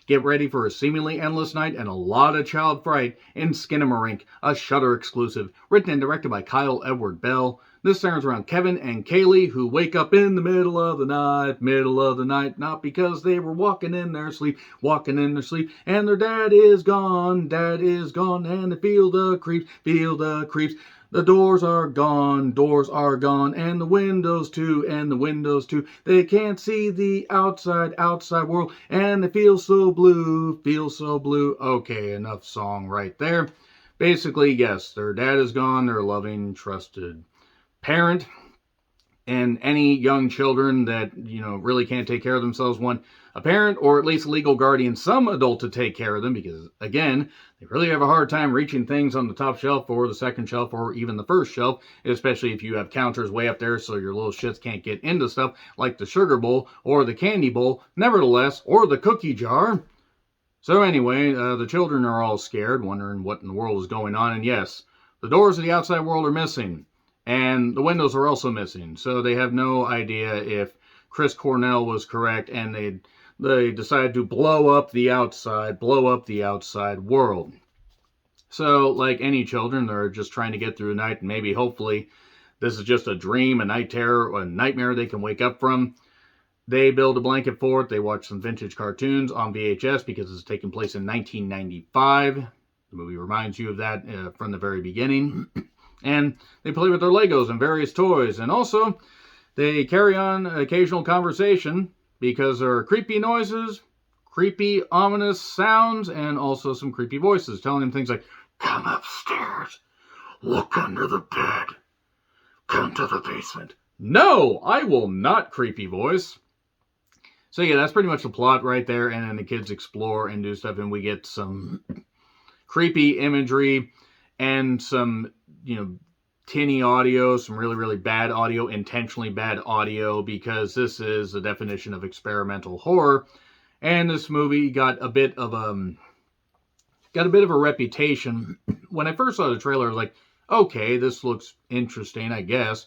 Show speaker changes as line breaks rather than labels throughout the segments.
Get ready for a seemingly endless night and a lot of child fright in Skinamarink, a Shudder exclusive, written and directed by Kyle Edward Bell. This centers around Kevin and Kaylee, who wake up in the middle of the night, not because they were walking in their sleep, and their dad is gone, and they feel the creeps. The doors are gone, and the windows too, They can't see the outside world, and they feel so blue. Okay, enough song right there. Basically, yes, their dad is gone, their loving, trusted parent, and any young children that, really can't take care of themselves want a parent or at least a legal guardian, some adult to take care of them, because, again, they really have a hard time reaching things on the top shelf or the second shelf or even the first shelf, especially if you have counters way up there so your little shits can't get into stuff like the sugar bowl or the candy bowl, nevertheless, or the cookie jar. So anyway, the children are all scared, wondering what in the world is going on, and yes, the doors of the outside world are missing. And the windows are also missing, so they have no idea if Chris Cornell was correct, and they decided to blow up the outside world. So, like any children, they're just trying to get through the night, and maybe, hopefully, this is just a dream, a night terror, or a nightmare they can wake up from. They build a blanket fort, they watch some vintage cartoons on VHS, because it's taking place in 1995. The movie reminds you of that from the very beginning. And they play with their Legos and various toys. And also, they carry on occasional conversation because there are creepy noises, creepy, ominous sounds, and also some creepy voices telling them things like, "Come upstairs, look under the bed, come to the basement." No, I will not, creepy voice. So yeah, that's pretty much the plot right there. And then the kids explore and do stuff, and we get some creepy imagery and some, tinny audio, some really, really bad audio, intentionally bad audio, because this is the definition of experimental horror. And this movie got a bit of a reputation. When I first saw the trailer, I was like, okay, this looks interesting, I guess.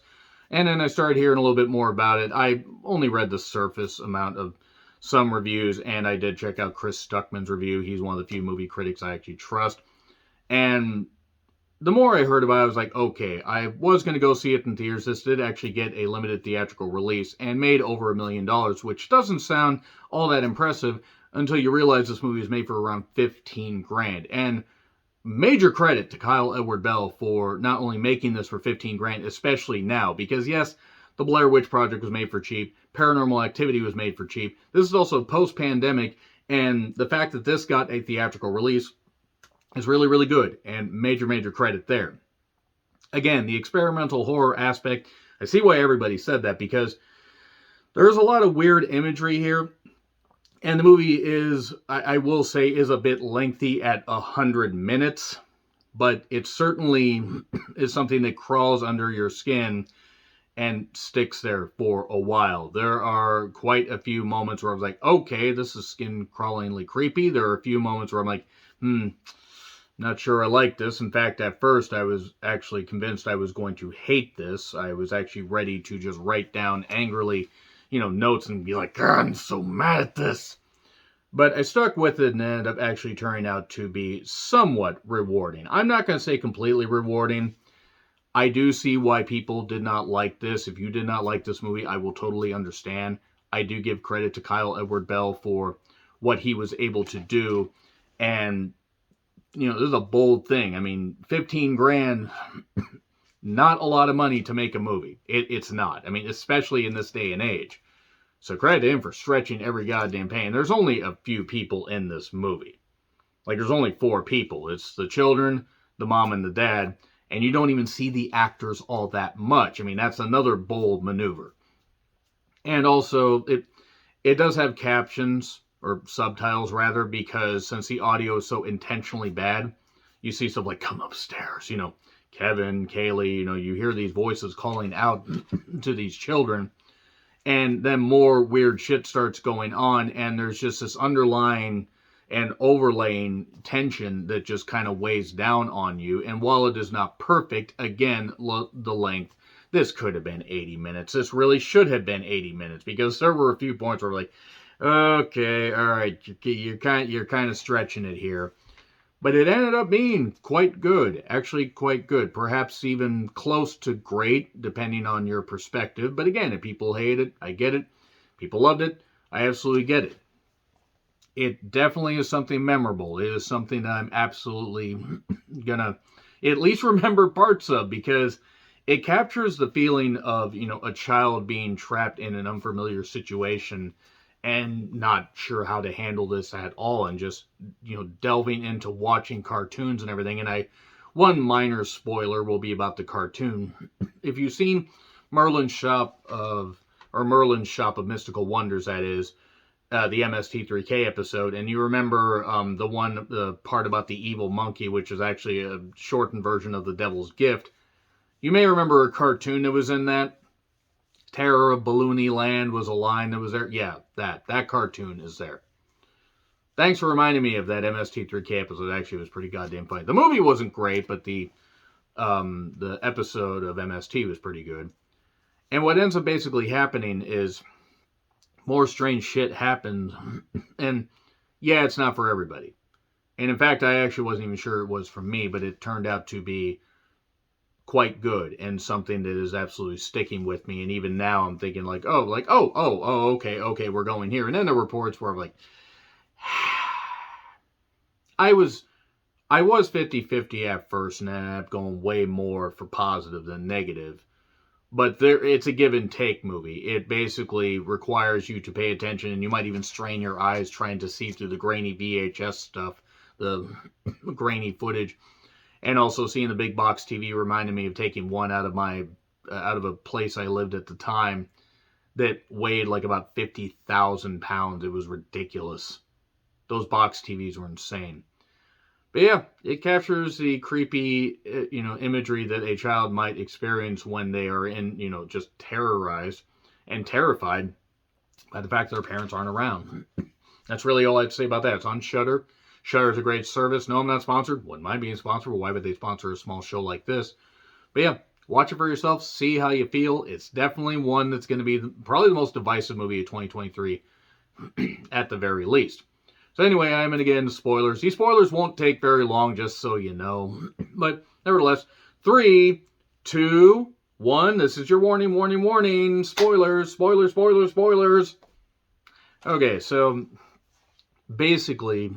And then I started hearing a little bit more about it. I only read the surface amount of some reviews, and I did check out Chris Stuckman's review. He's one of the few movie critics I actually trust. And the more I heard about it, I was like, okay, I was going to go see it in theaters. This did actually get a limited theatrical release and made over $1 million, which doesn't sound all that impressive until you realize this movie was made for around $15,000. And major credit to Kyle Edward Bell for not only making this for $15,000, especially now, because yes, the Blair Witch Project was made for cheap. Paranormal Activity was made for cheap. This is also post-pandemic, and the fact that this got a theatrical release is really, really good, and major, major credit there. Again, the experimental horror aspect, I see why everybody said that, because there's a lot of weird imagery here, and the movie is, I will say, is a bit lengthy at 100 minutes, but it certainly is something that crawls under your skin and sticks there for a while. There are quite a few moments where I was like, okay, this is skin-crawlingly creepy. There are a few moments where I'm like, not sure I like this. In fact, at first, I was actually convinced I was going to hate this. I was actually ready to just write down angrily, notes and be like, God, I'm so mad at this. But I stuck with it and ended up actually turning out to be somewhat rewarding. I'm not going to say completely rewarding. I do see why people did not like this. If you did not like this movie, I will totally understand. I do give credit to Kyle Edward Bell for what he was able to do. And this is a bold thing. I mean, $15,000, not a lot of money to make a movie. It's not. I mean, especially in this day and age. So credit to him for stretching every goddamn pain. There's only a few people in this movie. Like, there's only 4 people. It's the children, the mom, and the dad. And you don't even see the actors all that much. I mean, that's another bold maneuver. And also, it does have captions, or subtitles rather, because since the audio is so intentionally bad, you see stuff like, come upstairs, Kevin, Kaylee, you hear these voices calling out to these children, and then more weird shit starts going on, and there's just this underlying and overlaying tension that just kind of weighs down on you. And while it is not perfect, again, the length, this could have been 80 minutes. This really should have been 80 minutes, because there were a few points where like, Okay, all right, you're kind of stretching it here. But it ended up being quite good, actually quite good, perhaps even close to great, depending on your perspective. But again, if people hate it, I get it. People loved it, I absolutely get it. It definitely is something memorable. It is something that I'm absolutely gonna at least remember parts of, because it captures the feeling of, a child being trapped in an unfamiliar situation and not sure how to handle this at all, and just, delving into watching cartoons and everything. And one minor spoiler will be about the cartoon. If you've seen Merlin's Shop of Mystical Wonders, that is, the MST3K episode, and you remember the part about the evil monkey, which is actually a shortened version of the Devil's Gift. You may remember a cartoon that was in that. Terror of Balloony Land was a line that was there. Yeah, that cartoon is there. Thanks for reminding me of that MST3K episode. Actually, it was pretty goddamn funny. The movie wasn't great, but the episode of MST was pretty good. And what ends up basically happening is more strange shit happens, and yeah, it's not for everybody. And in fact, I actually wasn't even sure it was for me, but it turned out to be quite good and something that is absolutely sticking with me. And even now, I'm thinking okay, we're going here. And then the reports where I'm like, I was 50-50 at first, and then I ended up going way more for positive than negative. But it's a give and take movie. It basically requires you to pay attention, and you might even strain your eyes trying to see through the grainy VHS stuff, the grainy footage. And also seeing the big box TV reminded me of taking one out of a place I lived at the time that weighed like about 50,000 pounds. It was ridiculous. Those box TVs were insane. But yeah, it captures the creepy, imagery that a child might experience when they are just terrorized and terrified by the fact that their parents aren't around. That's really all I have to say about that. It's on Shudder. Shudder is a great service. No, I'm not sponsored. Wouldn't mind being sponsored, but why would they sponsor a small show like this? But yeah, watch it for yourself. See how you feel. It's definitely one that's going to be probably the most divisive movie of 2023 at the very least. So anyway, I'm going to get into spoilers. These spoilers won't take very long, just so you know. But nevertheless, 3, 2, 1. This is your warning, warning, warning. Spoilers, spoilers, spoilers, spoilers. Okay, so basically,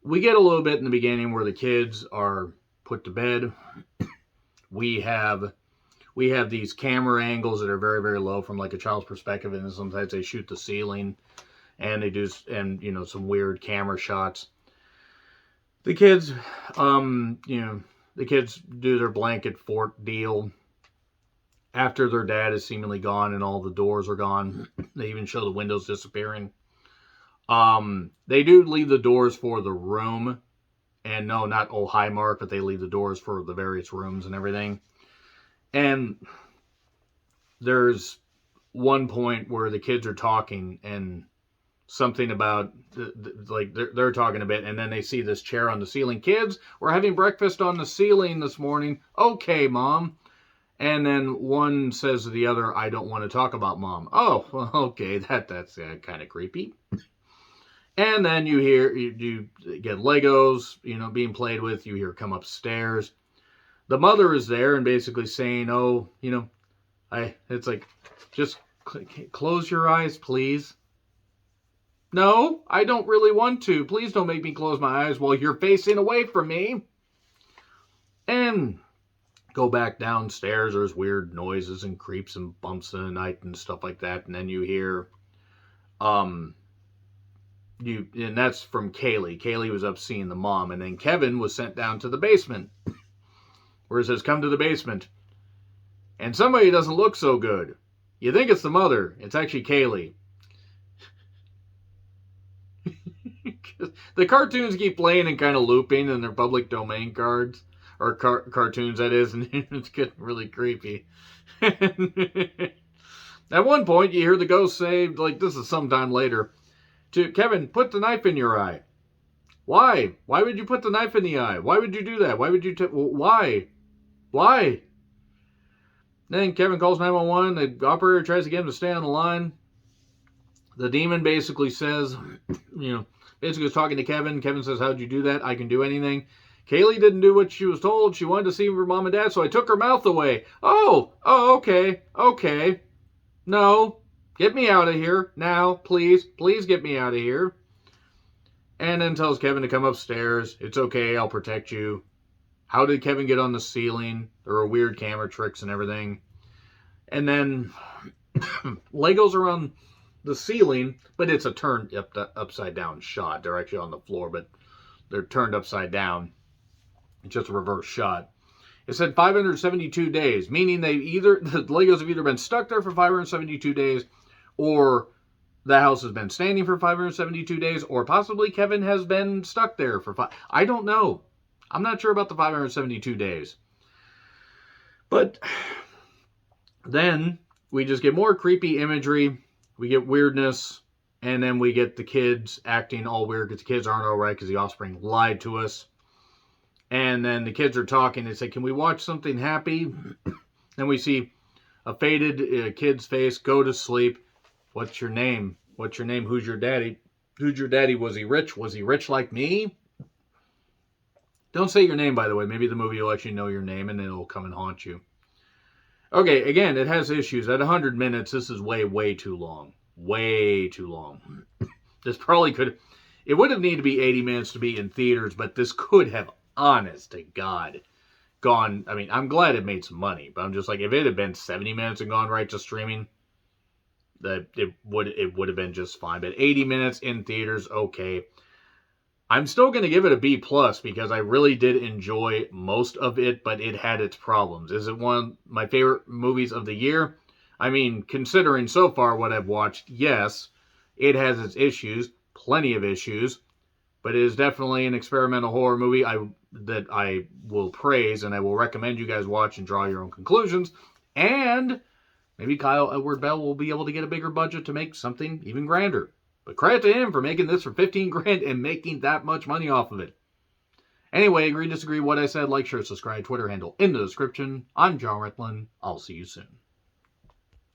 we get a little bit in the beginning where the kids are put to bed. We have these camera angles that are very, very low from like a child's perspective, and sometimes they shoot the ceiling, and they do, and some weird camera shots. The kids, the kids do their blanket fort deal after their dad is seemingly gone and all the doors are gone. They even show the windows disappearing. They do leave the doors for the room, and no, not Oh Hi Mark, but they leave the doors for the various rooms and everything. And there's one point where the kids are talking, and something about, like, they're talking a bit, and then they see this chair on the ceiling. Kids, we're having breakfast on the ceiling this morning. Okay, Mom. And then one says to the other, I don't want to talk about Mom. Oh, well, okay, that's kind of creepy. And then you get Legos, being played with. You hear come upstairs. The mother is there and basically saying, oh, it's like, just close your eyes, please. No, I don't really want to. Please don't make me close my eyes while you're facing away from me. And go back downstairs. There's weird noises and creeps and bumps in the night and stuff like that. And then you hear, and that's from Kaylee. Kaylee was up seeing the mom. And then Kevin was sent down to the basement, where it says, come to the basement. And somebody doesn't look so good. You think it's the mother. It's actually Kaylee. The cartoons keep playing and kind of looping, and they're public domain cards, or cartoons, that is, and it's getting really creepy. At one point, you hear the ghost say, like, this is sometime later, to Kevin, put the knife in your eye. Why? Why would you put the knife in the eye? Why would you do that? Why would you why? Why? Then Kevin calls 911. The operator tries to get him to stay on the line. The demon basically says, basically is talking to Kevin. Kevin says, how'd you do that? I can do anything. Kaylee didn't do what she was told. She wanted to see her mom and dad, so I took her mouth away. Oh, okay. No, get me out of here now, please get me out of here. And then tells Kevin to come upstairs. It's okay, I'll protect you. How did Kevin get on the ceiling? There were weird camera tricks and everything. And then Legos are on the ceiling, but it's a turned upside down shot. They're actually on the floor, but they're turned upside down. It's just a reverse shot. It said 572 days, meaning the Legos have either been stuck there for 572 days, or the house has been standing for 572 days, or possibly Kevin has been stuck there for I don't know. I'm not sure about the 572 days. But then we just get more creepy imagery. We get weirdness. And then we get the kids acting all weird because the kids aren't all right because the offspring lied to us. And then the kids are talking. They say, can we watch something happy? Then we see a faded kid's face. Go to sleep. What's your name? What's your name? Who's your daddy? Who's your daddy? Was he rich? Was he rich like me? Don't say your name, by the way. Maybe the movie will let you know your name and then it'll come and haunt you. Okay, again, it has issues. At 100 minutes, this is way too long. Way too long. This probably could... It would have needed to be 80 minutes to be in theaters, but this could have, honest to God, gone... I mean, I'm glad it made some money, but I'm just like, if it had been 70 minutes and gone right to streaming, that it would have been just fine. But 80 minutes in theaters, okay. I'm still going to give it a B+ because I really did enjoy most of it, but it had its problems. Is it one of my favorite movies of the year? I mean, considering so far what I've watched, yes, it has its issues, plenty of issues, but it is definitely an experimental horror movie that I will praise and I will recommend you guys watch and draw your own conclusions. And maybe Kyle Edward Bell will be able to get a bigger budget to make something even grander. But credit to him for making this for 15 grand and making that much money off of it. Anyway, agree, disagree, what I said, like, share, subscribe, Twitter handle in the description. I'm John Ritlin. I'll see you soon.